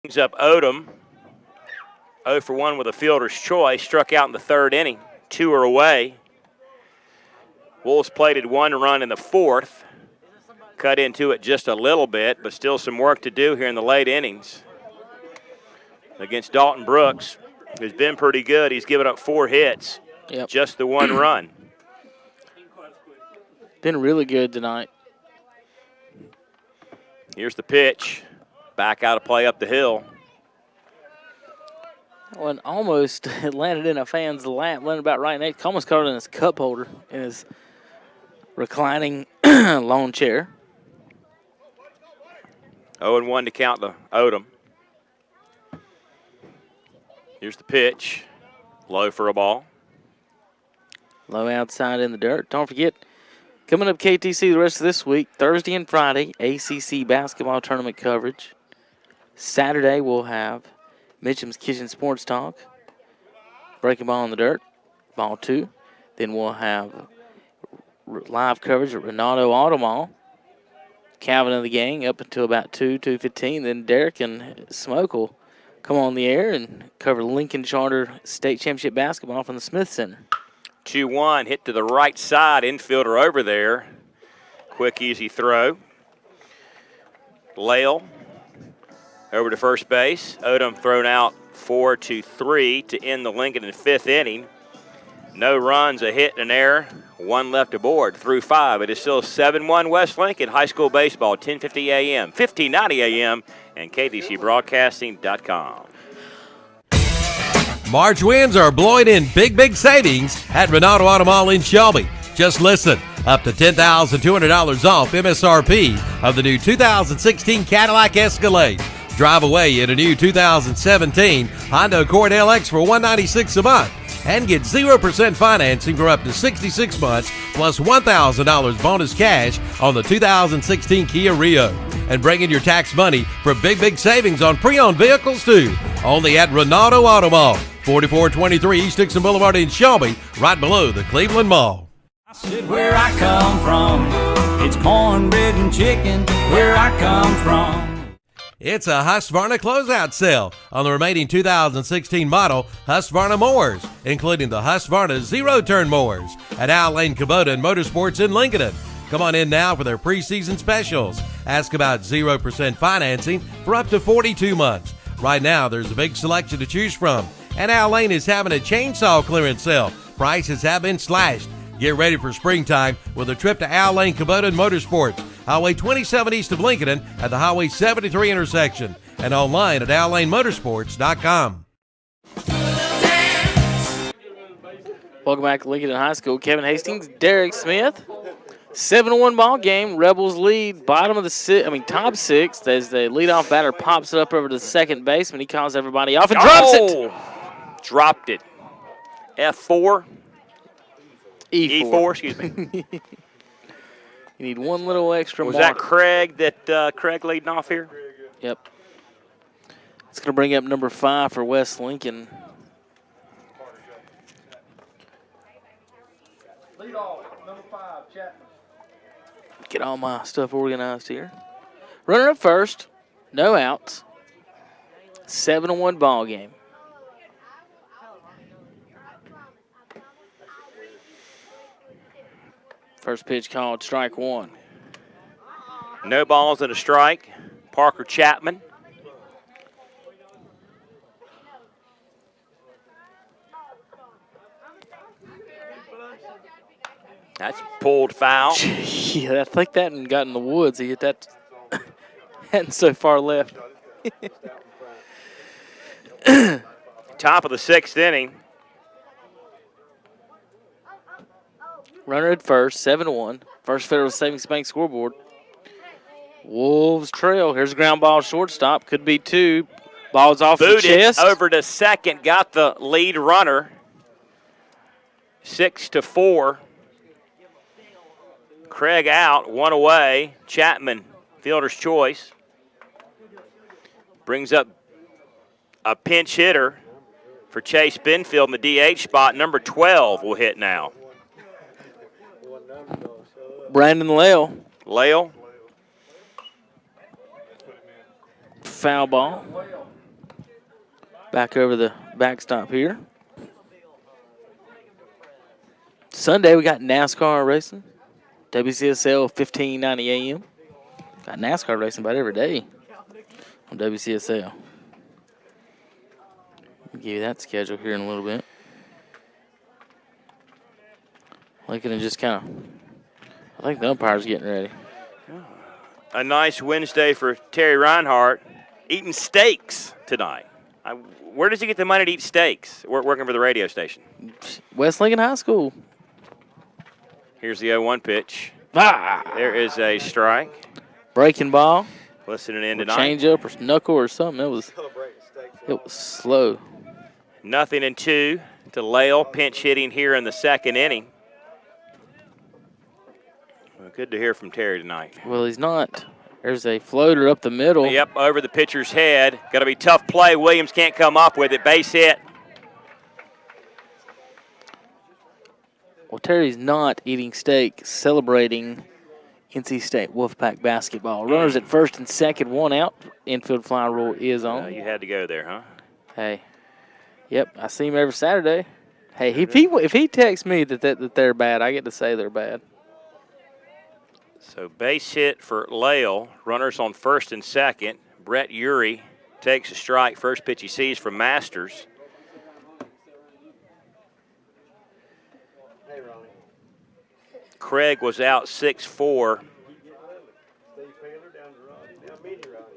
Brings up Odom. 0 for 1 with a fielder's choice. Struck out in the third inning. 2 are away. Wolves plated 1 run in the fourth. Cut into it just a little bit, but still some work to do here in the late innings. Against Dalton Brooks, who's been pretty good. He's given up 4 hits. Yep. Just the 1 run. Been really good tonight. Here's the pitch. Back out of play up the hill. Well, and almost it landed in a fan's lap, landed about right next, almost caught it in his cup holder in his reclining lawn chair. 0-1 to count the Odom. Here's the pitch. Low for a ball. Low outside in the dirt. Don't forget, coming up KTC the rest of this week, Thursday and Friday, ACC basketball tournament coverage. Saturday we'll have Mitchum's Kitchen Sports Talk. Breaking ball in the dirt, ball 2. Then we'll have live coverage at Renato Auto Mall. Calvin and the gang up until about 2:15. Then Derek and Smoke will come on the air and cover Lincoln Charter State Championship basketball from the Smith Center. 2-1, hit to the right side, infielder over there. Quick, easy throw. Lale over to first base. Odom thrown out 4-3 to end the Lincoln in 5th inning. No runs, a hit, and an error. 1 left aboard through 5. It is still 7-1 West Lincoln High School baseball, 1050 a.m., 1590 a.m., and KTCBroadcasting.com. March winds are blowing in big savings at Renato Auto Mall in Shelby. Just listen, up to $10,200 off MSRP of the new 2016 Cadillac Escalade. Drive away in a new 2017 Honda Accord LX for $196 a month and get 0% financing for up to 66 months plus $1,000 bonus cash on the 2016 Kia Rio. And bring in your tax money for big savings on pre-owned vehicles too. Only at Renato Auto Mall, 4423 East Dixon Boulevard in Shelby, right below the Cleveland Mall. I said where I come from, it's cornbread and chicken where I come from. It's a Husqvarna closeout sale on the remaining 2016 model Husqvarna mowers, including the Husqvarna zero-turn mowers at Al Lane Kubota and Motorsports in Lincolnton. Come on in now for their preseason specials. Ask about 0% financing for up to 42 months. Right now, there's a big selection to choose from, and Al Lane is having a chainsaw clearance sale. Prices have been slashed. Get ready for springtime with a trip to Al Lane Kubota and Motorsports, Highway 27 east of Lincoln at the Highway 73 intersection, and online at AlLaneMotorsports.com. Welcome back to Lincoln High School. Kevin Hastings, Derek Smith. 7-1 ball game. Rebels lead top 6 as the leadoff batter pops it up over to the second baseman. He calls everybody off and drops it. Dropped it. F4. E4, excuse me. You need one little extra Was mark. that Craig Craig leading off here? Yep. It's going to bring up number 5 for West Lincoln. Lead off, number 5, Chapman. Get all my stuff organized here. Runner up first, no outs. 7-1 ball game. First pitch called strike 1. No balls and a strike. Parker Chapman. That's pulled foul. Yeah, I think that one got in the woods. He hit that. Hadn't so far left. Top of the 6th inning. Runner at first, 7-1. First Federal Savings Bank scoreboard. Wolves trail. Here's a ground ball shortstop. Could be 2. Ball's off the chest. Over to second. Got the lead runner. 6-4. Craig out. 1 away. Chapman, fielder's choice. Brings up a pinch hitter for Chase Benfield in the DH spot. Number 12 will hit now. Brandon Lale. Lale. Foul ball. back over the backstop here. Sunday, we got NASCAR racing. WCSL 1590 AM. Got NASCAR racing about every day on WCSL. I'll give you that schedule here in a little bit. Lincoln just kind of, I think the umpire's getting ready. A nice Wednesday for Terry Reinhardt, eating steaks tonight. Where does he get the money to eat steaks? Working for the radio station. West Lincoln High School. Here's the 0-1 pitch. Ah! There is a strike. Breaking ball. Listening in Or tonight. change up or knuckle or something. It was slow. 0-2 to Lale. Pinch hitting here in the second inning. Well, good to hear from Terry tonight. Well, he's not. There's a floater up the middle. Yep, over the pitcher's head. Got to be tough play. Williams can't come up with it. Base hit. Well, Terry's not eating steak, celebrating NC State Wolfpack basketball. Runners at first and second, 1 out. Infield fly rule is on. You had to go there, huh? Hey, yep, I see him every Saturday. Hey, if he texts me that they're bad, I get to say they're bad. So base hit for Lale. Runners on first and second. Brett Urey takes a strike. First pitch he sees from Masters. Craig was out 6-4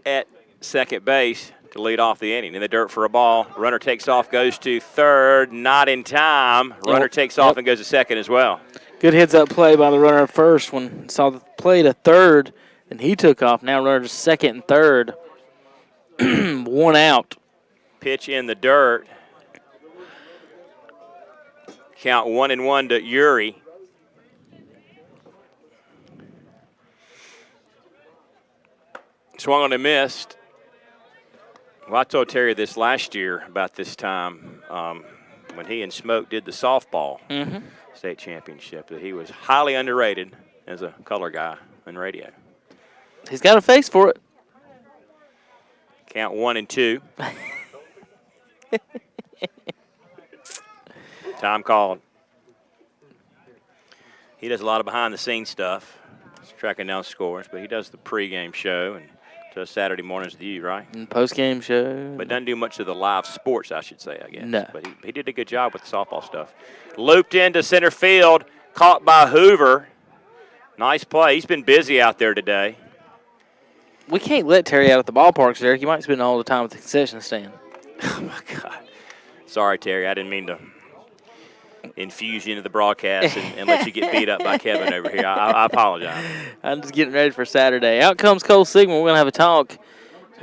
at second base to lead off the inning. In the dirt for a ball. Runner takes off, goes to third. Not in time. Runner takes off and goes to second as well. Good heads-up play by the runner at first when saw the play to third, and he took off. Now runner to second and third. 1 out. Pitch in the dirt. Count 1-1 to Urey. Swung on and missed. Well, I told Terry this last year about this time when he and Smoke did the softball state championship, that he was highly underrated as a color guy on radio. He's got a face for it. Count 1-2. Time called. He does a lot of behind-the-scenes stuff. He's tracking down scores, but he does the pregame show and does Saturday mornings with you, right? And post-game show. But doesn't do much of the live sports, I should say, I guess. No. But he did a good job with the softball stuff. Looped into center field, caught by Hoover. Nice play. He's been busy out there today. We can't let Terry out at the ballparks, Derek. You might spend all the time at the concession stand. Oh, my God. Sorry, Terry. I didn't mean to infuse you into the broadcast and let you get beat up by Kevin over here. I apologize. I'm just getting ready for Saturday. Out comes Cole Sigmund. We're going to have a talk.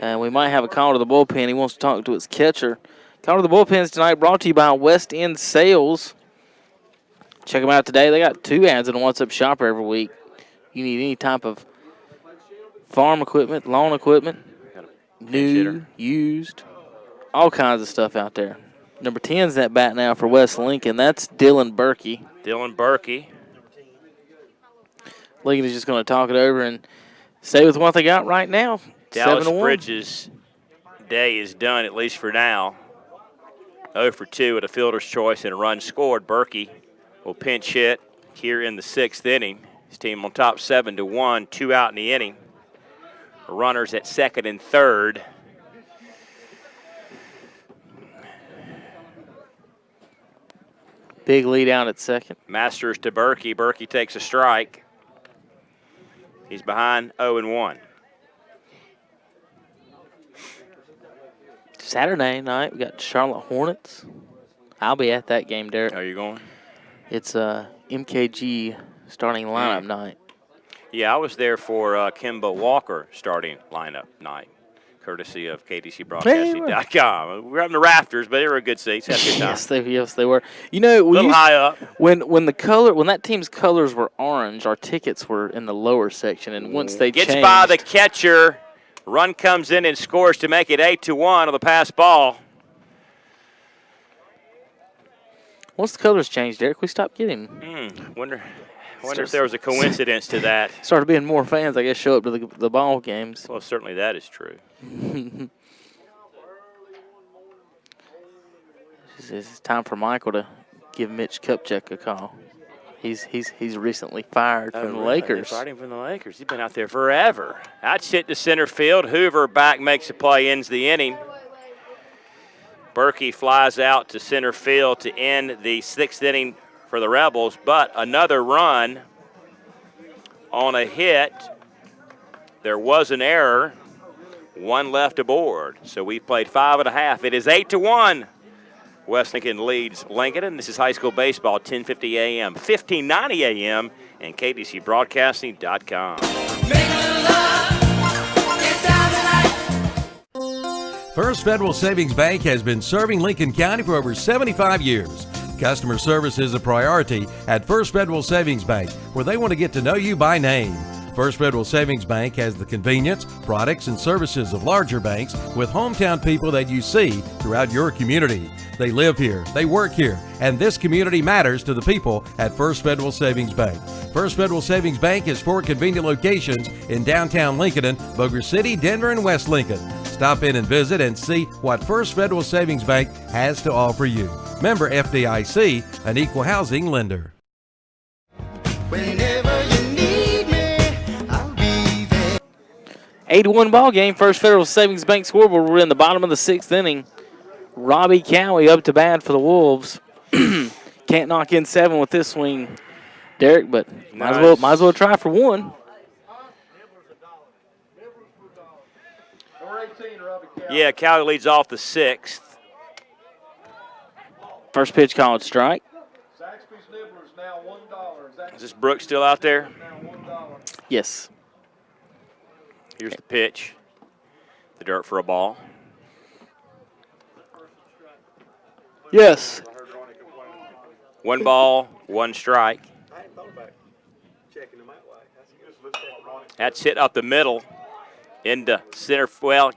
We might have a call to the bullpen. He wants to talk to his catcher. Call to the bullpens tonight brought to you by West End Sales. Check them out today. They got 2 ads in a What's Up Shopper every week. You need any type of farm equipment, lawn equipment, new, used, all kinds of stuff out there. Number 10's that bat now for West Lincoln. That's Dylan Berkey. Dylan Berkey. Lincoln is just going to talk it over and stay with what they got right now. Dallas 7-1. Bridges' day is done, at least for now. 0 for 2 at a fielder's choice and a run scored. Berkey will pinch hit here in the 6th inning. His team on top 7-1, 2 out in the inning. Runners at second and third. Big lead out at second. Masters to Berkey. Berkey takes a strike. He's behind 0-1. Saturday night, we got Charlotte Hornets. I'll be at that game, Derek. Are you going? It's MKG starting lineup night. Yeah, I was there for Kimba Walker starting lineup night, courtesy of KTCBroadcasting.com. We were up in the rafters, but they were good seats. Had a good time. Yes, they were. You know, A little high up. when that team's colors were orange, our tickets were in the lower section, and once they Gets changed, by the catcher. Run comes in and scores to make it 8-1 on the pass ball. once the colors changed, Derek, we stopped getting. Wonder if there was a coincidence to that. Started being more fans, I guess, show up to the ball games. Well, certainly that is true. It's time for Michael to give Mitch Kupchak a call. He's recently fired from the Lakers. They fired him from the Lakers. He's been out there forever. That's hit to center field. Hoover back makes a play, ends the inning. Berkey flies out to center field to end the 6th inning for the Rebels, but another run on a hit. There was an error. 1 left aboard. So we played 5 1/2. It is 8-1. West Lincoln leads Lincoln. This is high school baseball, 10:50 a.m., 1590 a.m., and KDCBroadcasting.com. First Federal Savings Bank has been serving Lincoln County for over 75 years. Customer service is a priority at First Federal Savings Bank, where they want to get to know you by name. First Federal Savings Bank has the convenience, products, and services of larger banks with hometown people that you see throughout your community. They live here, they work here, and this community matters to the people at First Federal Savings Bank. First Federal Savings Bank has 4 convenient locations in downtown Lincoln, Boger City, Denver, and West Lincoln. Stop in and visit and see what First Federal Savings Bank has to offer you. Member FDIC, an equal housing lender. Whenever you need me, I'll be there. 8-1 ball game. First Federal Savings Bank scoreboard. We're in the bottom of the 6th inning. Robbie Cowie up to bat for the Wolves. Can't knock in 7 with this swing, Derek, but might as well try for 1. Number 18, Robbie Cowie. Yeah, Cowie leads off the 6th. First pitch called strike. Zaxby's Nibblers now $1. Is this Brooks still out there? Now $1. Yes. Here's the pitch. The dirt for a ball. Yes. 1 ball, 1 strike. That's hit up the middle into center. Well,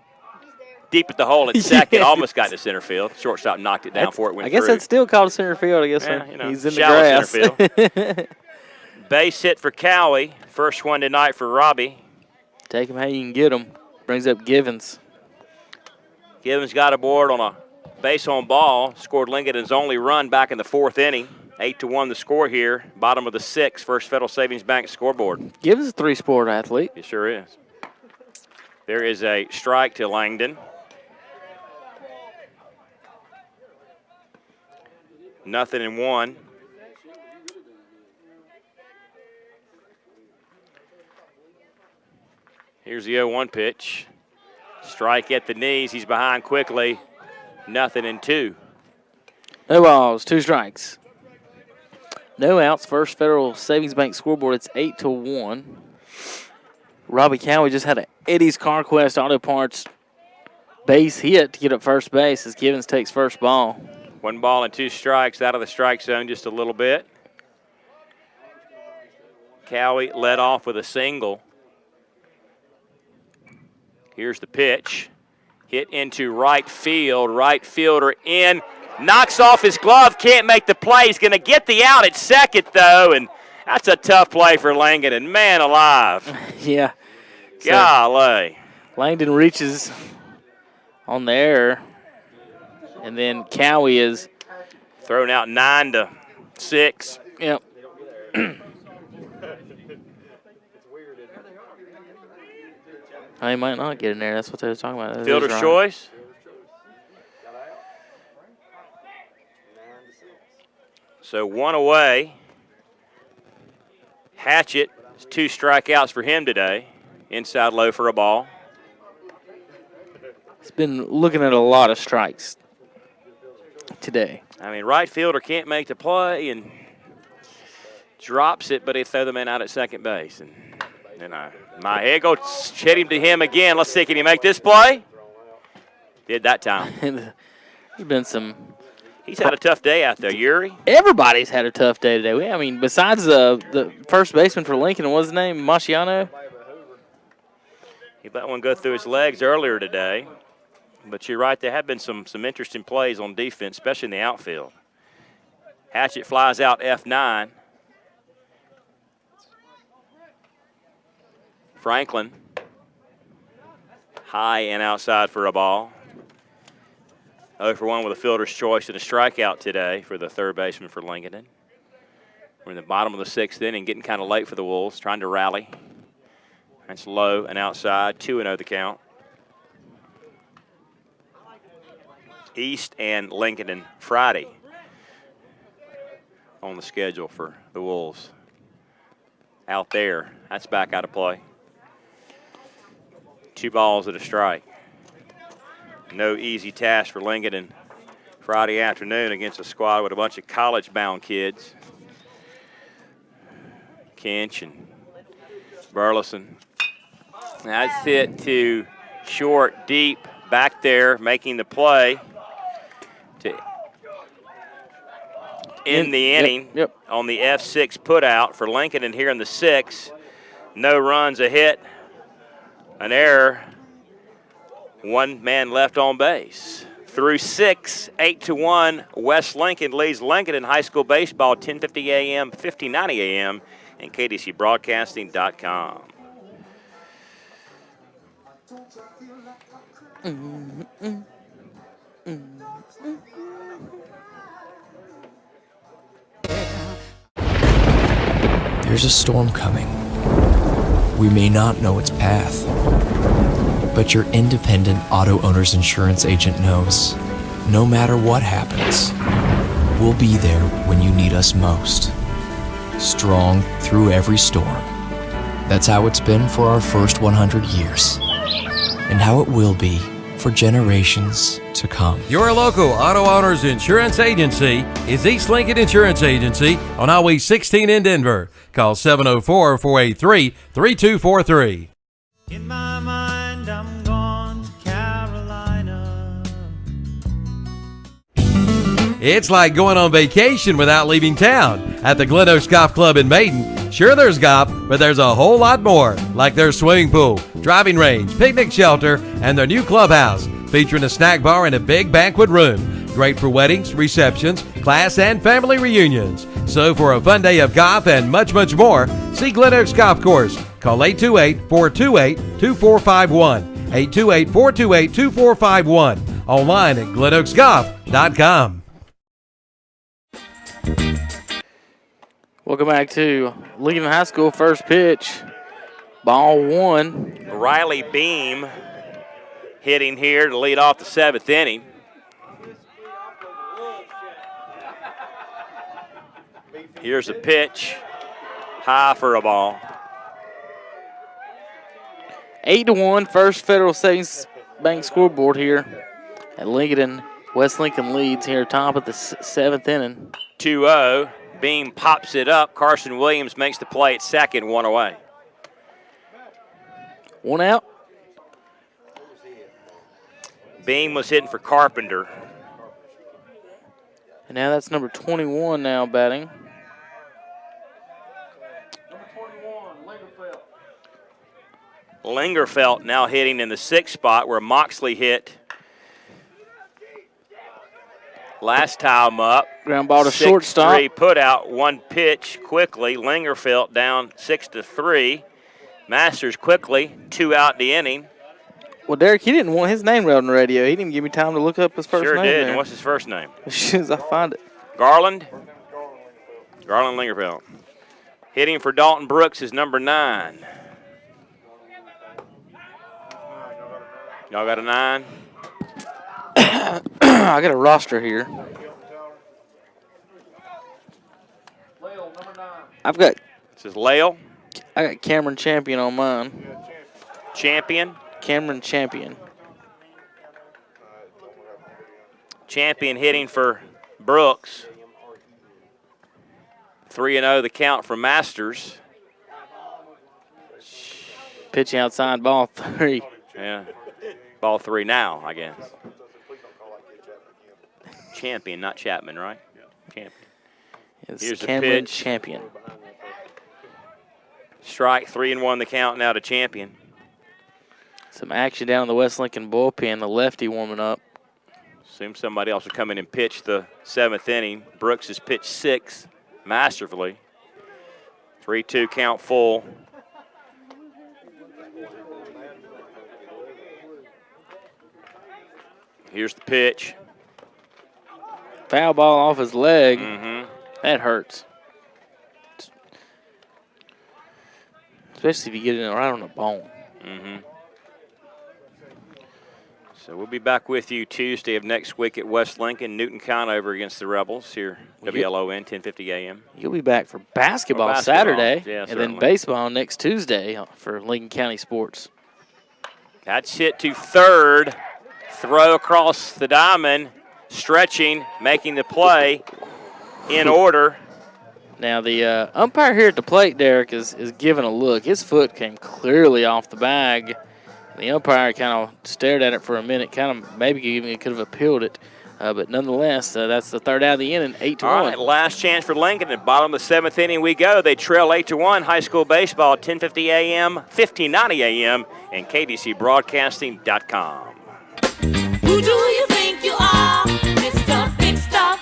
deep at the hole at second. Almost got to center field. Shortstop knocked it down before it went I guess through. that's still called center field, I guess. Yeah, when he's in the shallow grass. center field. Base hit for Cowie. First one tonight for Robbie. Take him how you can get him. Brings up Givens. Givens got aboard on a base on ball. Scored Lincoln's only run back in the 4th inning. 8-1 the score here. Bottom of the 6th. First Federal Savings Bank scoreboard. Givens is a 3-sport athlete. It sure is. There is a strike to Langdon. Nothing in 1. Here's the 0-1 pitch. Strike at the knees. He's behind quickly. Nothing in 2. No balls, 2 strikes. No outs. First Federal Savings Bank scoreboard. It's 8-1. Robbie Cowie just had an Eddie's CarQuest Auto Parts base hit to get up first base as Givens takes first ball. 1 ball and 2 strikes out of the strike zone just a little bit. Cowie led off with a single. Here's the pitch. Hit into right field. Right fielder in. Knocks off his glove. Can't make the play. He's going to get the out at second, though. And that's a tough play for Langdon. And man alive. Yeah. Golly. Langdon reaches on the error. And then Cowie is thrown out 9-6. Yep. He might not get in there. That's what they were talking about. Fielder's choice. So 1 away. Hatchett, 2 strikeouts for him today. Inside low for a ball. He's been looking at a lot of strikes today. I mean, right fielder can't make the play and drops it, but they throw the man out at second base. And my head goes hit him to him again. Let's see, can he make this play? Did that time. There's been some. He's had a tough day out there, Yuri. Everybody's had a tough day today. I mean, besides the first baseman for Lincoln, what's his name? Marciano? He let one go through his legs earlier today. But you're right, there have been some interesting plays on defense, especially in the outfield. Hatchett flies out F9. Franklin, high and outside for a ball. 0 for 1 with a fielder's choice and a strikeout today for the third baseman for Lincolnton. We're in the bottom of the 6th inning, getting kind of late for the Wolves, trying to rally. That's low and outside, 2-0 the count. East and Lincolnton Friday on the schedule for the Wolves. Out there, that's back out of play. 2 balls and a strike. No easy task for Lincolnton Friday afternoon against a squad with a bunch of college-bound kids. Kinch and Burleson. That's it to short, deep, back there, making the play to end the inning on the F6 putout for Lincoln. And here in the 6th, no runs, a hit, an error, 1 man left on base. Through 6, 8-1, West Lincoln leads Lincoln in high school baseball, 10:50 a.m., 1590 a.m., and KDCBroadcasting.com. There's a storm coming. We may not know its path, but your independent auto owner's insurance agent knows no matter what happens, we'll be there when you need us most. Strong through every storm. That's how it's been for our first 100 years, and how it will be for generations to come. Your local auto owner's insurance agency is East Lincoln Insurance Agency on Highway 16 in Denver. Call 704-483-3243. In my mind, I'm gone to Carolina. It's like going on vacation without leaving town at the Glen Oaks Golf Club in Maiden. Sure, there's golf, but there's a whole lot more, like their swimming pool, driving range, picnic shelter, and their new clubhouse, featuring a snack bar and a big banquet room. Great for weddings, receptions, class and family reunions. So for a fun day of golf and much, much more, see Glen Oaks Golf Course. Call 828-428-2451. 828-428-2451. Online at glenoaksgolf.com. Welcome back to Lincoln High School. First pitch, ball 1. Riley Beam hitting here to lead off the 7th inning. Here's a pitch, high for a ball. 8-1, First Federal Savings Bank scoreboard here at Lincoln. West Lincoln leads here, top of the 7th inning. 2-0. Beam pops it up. Carson Williams makes the play at second, 1 away. 1 out. Beam was hitting for Carpenter. And now that's number 21 now batting. Number 21, Lingerfeld. Lingerfeld now hitting in the 6th spot where Moxley hit last time up. Ground ball to shortstop. 6-3 put out, 1 pitch quickly. Lingerfeld down 6-3. Masters quickly, 2 out in the inning. Well, Derek, he didn't want his name read on the radio. He didn't give me time to look up his first Sure name. did. There. And what's his first name? As soon as I find it. Garland? Garland Lingerfeld. Hitting for Dalton Brooks is number 9. Y'all got a 9? I got a roster here. Lale, number 9. I've got This is Lale. I got Cameron Champion on mine. Champion. Cameron Champion. Champion hitting for Brooks. 3-0 the count for Masters. Pitching outside, ball 3. Yeah. Ball 3 now, I guess. Champion, not Chapman, right? Champion. It's Here's the Cameron pitch. Champion. Strike, 3-1 the count now to Champion. Some action down in the West Lincoln bullpen. The lefty warming up. Assume somebody else will come in and pitch the 7th inning. Brooks has pitched 6 masterfully. 3-2 count full. Here's the pitch. foul ball off his leg. Mm-hmm. That hurts. Especially if you get it right on the bone. Mm-hmm. So we'll be back with you Tuesday of next week at West Lincoln. Newton Conover against the Rebels here, WLON, 1050 AM. You'll be back for basketball, Saturday, and then baseball next Tuesday for Lincoln County Sports. That's hit to third. Throw across the diamond. Stretching, making the play in order. Now the umpire here at the plate, Derek, is giving a look. His foot came clearly off the bag. The umpire kind of stared at it for a minute, kind of maybe even could have appealed it. But nonetheless, that's the third out of the inning, 8-1. All right, last chance for Lincoln. At bottom of the seventh inning we go. They trail 8-1. High school baseball, 1050 AM, 1590 AM, and KDCBroadcasting.com. Who do you think you are, Mr. Big Stuff?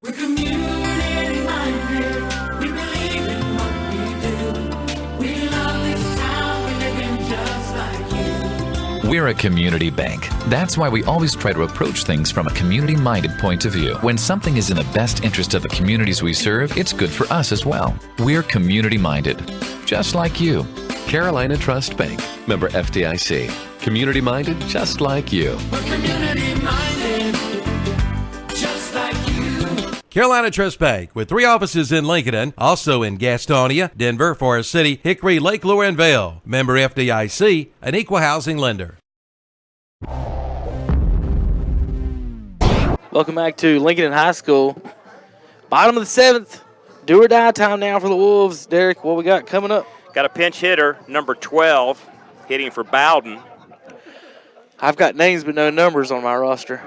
We're community-minded. We believe in what we do. We love this town. We're living just like you. We're a community bank. That's why we always try to approach things from a community-minded point of view. When something is in the best interest of the communities we serve, it's good for us as well. We're community-minded, just like you. Carolina Trust Bank, member FDIC. Community-minded, just like you. We're community-minded, just like you. Carolina Trust Bank, with 3 offices in Lincoln, also in Gastonia, Denver, Forest City, Hickory, Lake Lure, and Vail. Member FDIC, an equal housing lender. Welcome back to Lincoln High School. Bottom of the 7th. Do or die time now for the Wolves. Derek, what we got coming up? Got a pinch hitter, number 12, hitting for Bowden. I've got names but no numbers on my roster.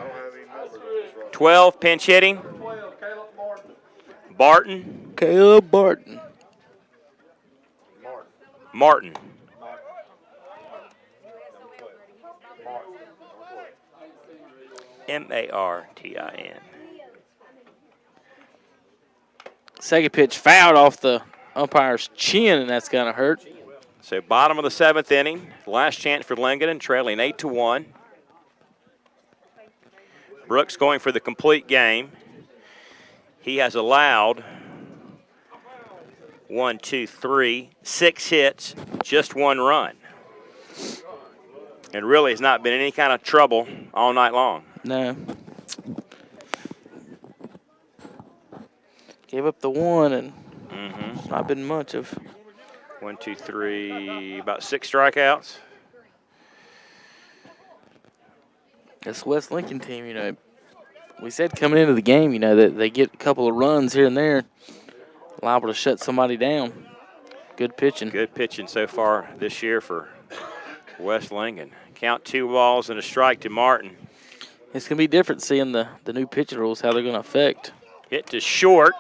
12, pinch hitting. Barton. Caleb Barton. Martin. Martin. Second pitch fouled off the umpire's chin, and that's going to hurt. So bottom of the 7th inning. Last chance for Lincoln, trailing 8-1. Brooks going for the complete game. He has allowed 6 hits, just 1 run. And really has not been any kind of trouble all night long. No. Gave up the 1, and it's not been much of. 1, 2, 3, about 6 strikeouts. This West Lincoln team, we said coming into the game, that they get a couple of runs here and there, liable to shut somebody down. Good pitching. Good pitching so far this year for West Lincoln. Count 2 balls and a strike to Martin. It's going to be different seeing the new pitching rules, how they're going to affect. Hit to short.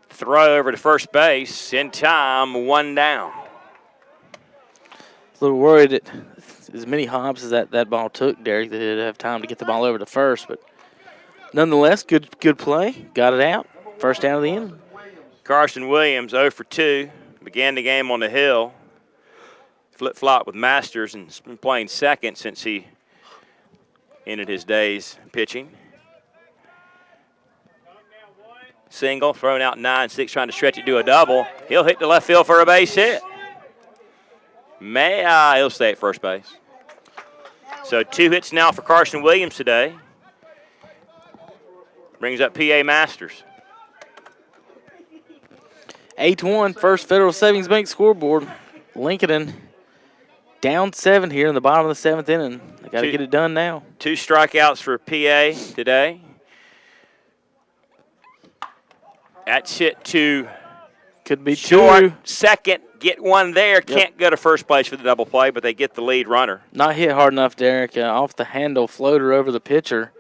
Throw over to first base. In time, 1 down. A little worried that as many hops as that ball took, Derek, they didn't have time to get the ball over to first. But nonetheless, good play. Got it out. First down of the inning. Carson Williams, 0 for 2. Began the game on the hill. Flip-flop with Masters and has been playing second since he ended his days pitching. Single, thrown out 9-6, trying to stretch it to a double. He'll hit the left field for a base hit. He'll stay at first base. So 2 hits now for Carson Williams today. Brings up PA Masters. 8-1, First Federal Savings Bank scoreboard. Lincoln down 7 here in the bottom of the 7th inning. They got to get it done now. 2 strikeouts for PA today. That's hit to could be short. 2. Second, get 1 there. Can't go to first place for the double play, but they get the lead runner. Not hit hard enough, Derek. Off the handle, floater over the pitcher.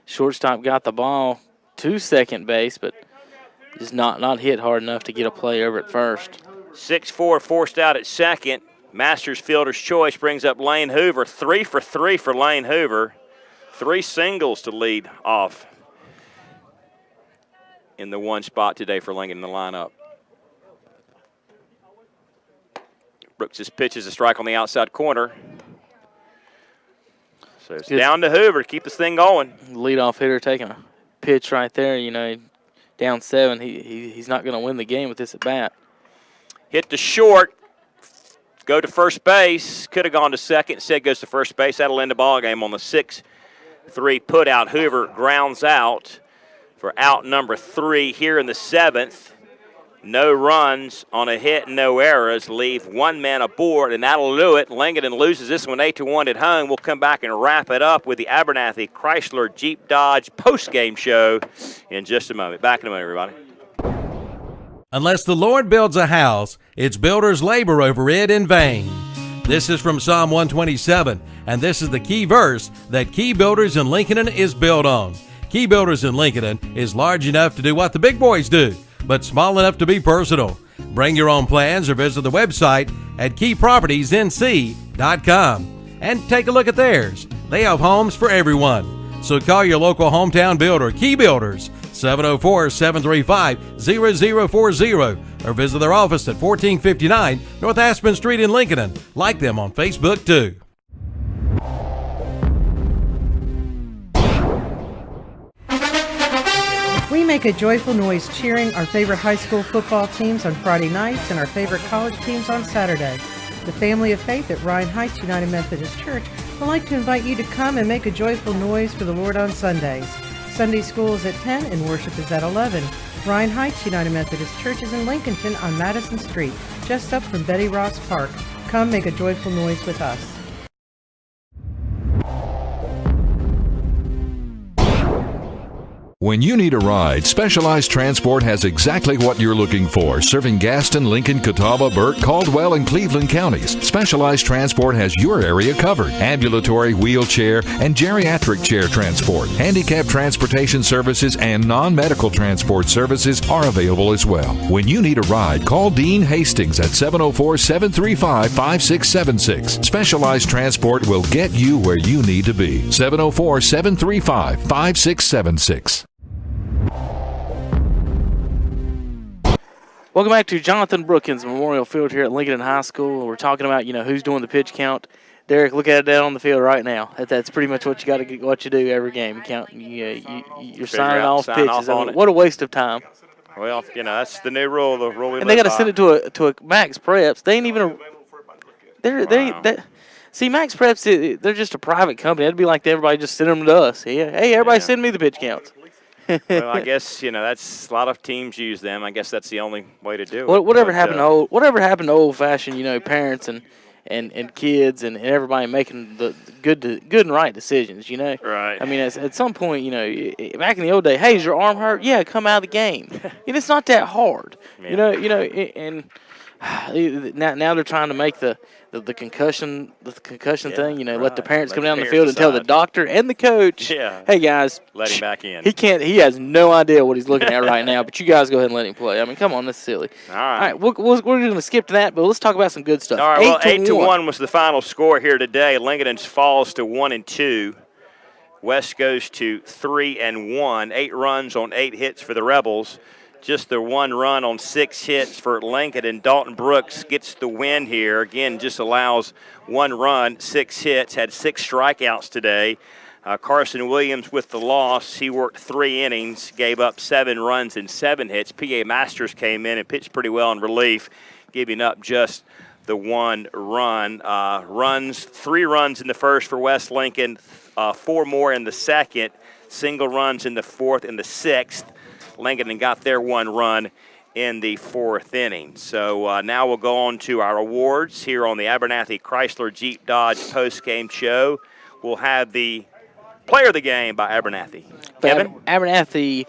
Shortstop got the ball to second base, but just not hit hard enough to get a play over at first. 6-4 forced out at second. Masters fielder's choice brings up Lane Hoover. 3 for 3 for Lane Hoover. 3 singles to lead off in the 1 spot today for Lincoln in the lineup. Brooks' pitch is a strike on the outside corner. So it's down to Hoover to keep this thing going. Leadoff hitter taking a pitch right there. You know, down 7. He's not going to win the game with this at bat. Hit the short. Go to first base. Could have gone to second. Instead goes to first base. That'll end the ball game on the 6-3 put out. Hoover grounds out for out number 3 here in the 7th. No runs on a hit, no errors. Leave 1 man aboard, and that'll do it. Lincolnton loses this one 8-1 at home. We'll come back and wrap it up with the Abernathy Chrysler Jeep Dodge post-game show in just a moment. Back in a moment, everybody. Unless the Lord builds a house, its builders labor over it in vain. This is from Psalm 127, and this is the key verse that Key Builders in Lincolnton is built on. Key Builders in Lincolnton is large enough to do what the big boys do, but small enough to be personal. Bring your own plans or visit the website at keypropertiesnc.com and take a look at theirs. They have homes for everyone. So call your local hometown builder, Key Builders, 704-735-0040, or visit their office at 1459 North Aspen Street in Lincolnton. Like them on Facebook, too. We make a joyful noise cheering our favorite high school football teams on Friday nights and our favorite college teams on Saturday. The Family of Faith at Ryan Heights United Methodist Church would like to invite you to come and make a joyful noise for the Lord on Sundays. Sunday school is at 10 and worship is at 11. Ryan Heights United Methodist Church is in Lincolnton on Madison Street, just up from Betty Ross Park. Come make a joyful noise with us. When you need a ride, Specialized Transport has exactly what you're looking for, serving Gaston, Lincoln, Catawba, Burke, Caldwell, and Cleveland counties. Specialized Transport has your area covered. Ambulatory, wheelchair, and geriatric chair transport. Handicap transportation services and non-medical transport services are available as well. When you need a ride, call Dean Hastings at 704-735-5676. Specialized Transport will get you where you need to be. 704-735-5676. Welcome back to Jonathan Brookins Memorial Field here at Lincolnton High School. We're talking about, who's doing the pitch count. Derek, look at it down on the field right now. That's pretty much what you do every game. You count. You're signing off pitches. What a waste of time. Well, that's the new rule. The rule we and they got to send it to a Max Preps. They ain't even. See, Max Preps. They're just a private company. It'd be like everybody just send them to us. Hey, everybody, send me the pitch counts. Well, I guess that's a lot of teams use them. I guess that's the only way to do it. Whatever happened to old-fashioned, parents and kids and everybody making the good and right decisions. Right. I mean, at some point, back in the old day, hey, is your arm hurt? Yeah, come out of the game. It's not that hard. Yeah. And now they're trying to make the concussion thing. Let the parents come down the field and tell the doctor and the coach, hey guys, let him back in. He has no idea what he's looking at right now, but you guys go ahead and let him play. I mean, come on, that's silly. All right, we're going to skip to that, but let's talk about some good stuff. All right, 8-1 was the final score here today. Lincolnton falls to 1-2. West goes to 3-1. 8 runs on 8 hits for the Rebels. Just the 1 run on 6 hits for Lincoln, and Dalton Brooks gets the win here. Again, just allows 1 run, 6 hits, had 6 strikeouts today. Carson Williams with the loss. He worked 3 innings, gave up 7 runs and 7 hits. P.A. Masters came in and pitched pretty well in relief, giving up just the 1 run. 3 runs in the first for West Lincoln, 4 more in the second, single runs in the 4th and the 6th. Lincoln got their 1 run in the 4th inning. So now we'll go on to our awards here on the Abernathy Chrysler Jeep Dodge postgame show. We'll have the player of the game by Abernathy. Kevin? Abernathy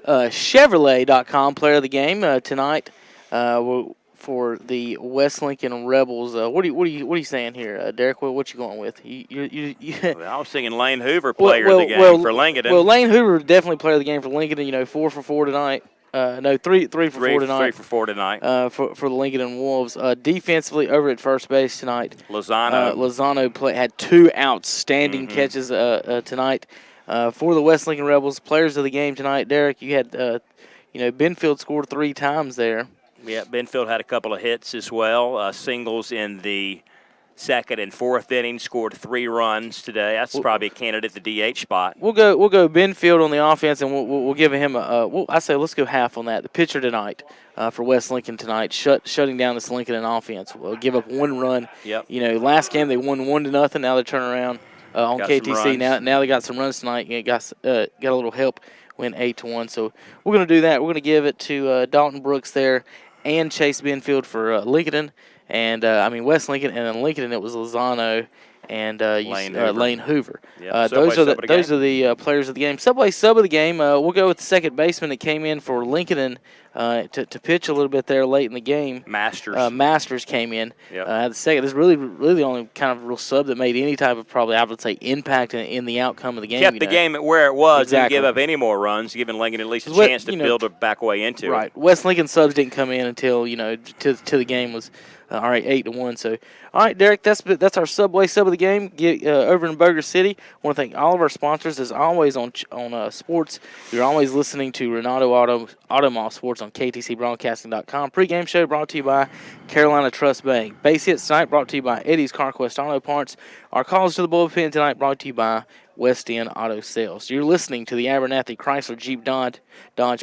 Chevrolet.com player of the game tonight for the West Lincoln Rebels. What are you saying here, Derek? What you going with? Well, I was thinking Lane Hoover player of the game for Lincoln. Well, Lane Hoover definitely player of the game for Lincoln. 4 for 4 tonight. 3 for 4 tonight. 3 for 4 tonight. For the Lincoln Wolves. Defensively over at first base tonight. Lozano had 2 outstanding catches tonight. For the West Lincoln Rebels, players of the game tonight, Derek, you had Benfield scored 3 times there. Yeah, Benfield had a couple of hits as well, singles in the second and fourth inning, scored 3 runs today. That's probably a candidate at the DH spot. We'll go Benfield on the offense, and we'll give him I say let's go half on that. The pitcher tonight for West Lincoln tonight, shutting down this Lincoln offense. We'll give up 1 run. Yep. You know, last game they won 1-0. Now they're turning around on KTC. Now they got some runs tonight. And got a little help. Win 8-1. So we're going to do that. We're going to give it to Dalton Brooks there and Chase Benfield for Lincoln. And, West Lincoln, and then Lincoln, it was Lozano and Lane Hoover. Yep. Those are the players of the game. Subway sub of the game, we'll go with the second baseman that came in for Lincoln to pitch a little bit there late in the game. Masters came in at the second. This is really the only kind of real sub that made any type of, probably I would say, impact in the outcome of the game. Kept the game at where it was. Exactly. Didn't give up any more runs, giving Lincoln at least a chance to build a back way into it. Right. West Lincoln subs didn't come in until, to the game was 8-1. So, all right, Derek, that's our Subway sub of the game over in Boger City. I want to thank all of our sponsors, as always, on sports. You're always listening to Renato Auto Mall Sports on KTCBroadcasting.com. Pre-game show brought to you by Carolina Trust Bank. Base hits tonight brought to you by Eddie's CarQuest Auto Parts. Our calls to the bullpen tonight brought to you by West End Auto Sales. You're listening to the Abernathy Chrysler Jeep Dodge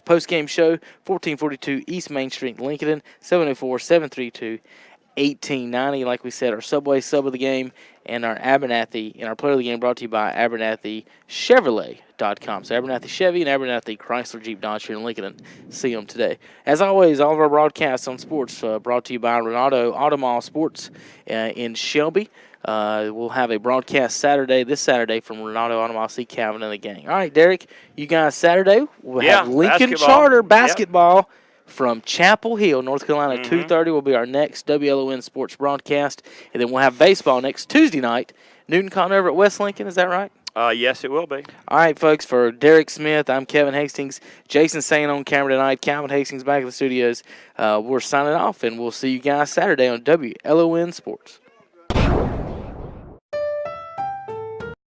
post-game show, 1442 East Main Street, Lincoln, 704-732-1890. Like we said, our Subway sub of the game and our Abernathy and our player of the game brought to you by AbernathyChevrolet.com. So Abernathy Chevy and Abernathy Chrysler Jeep Dodge here in Lincoln. See them today. As always, all of our broadcasts on sports brought to you by Renato Auto Mall Sports in Shelby. We'll have a broadcast this Saturday from Renato Auto Mall. See Calvin and the gang. All right, Derek, you guys Saturday we'll have Lincoln Charter basketball from Chapel Hill, North Carolina. 2:30 will be our next WLON sports broadcast, and then we'll have baseball next Tuesday night. Newton Cotton over at West Lincoln. Is that right? Yes, it will be. All right, folks, for Derek Smith, I'm Kevin Hastings. Jason Sane on camera tonight. Calvin Hastings back in the studios. We're signing off, and we'll see you guys Saturday on WLON Sports.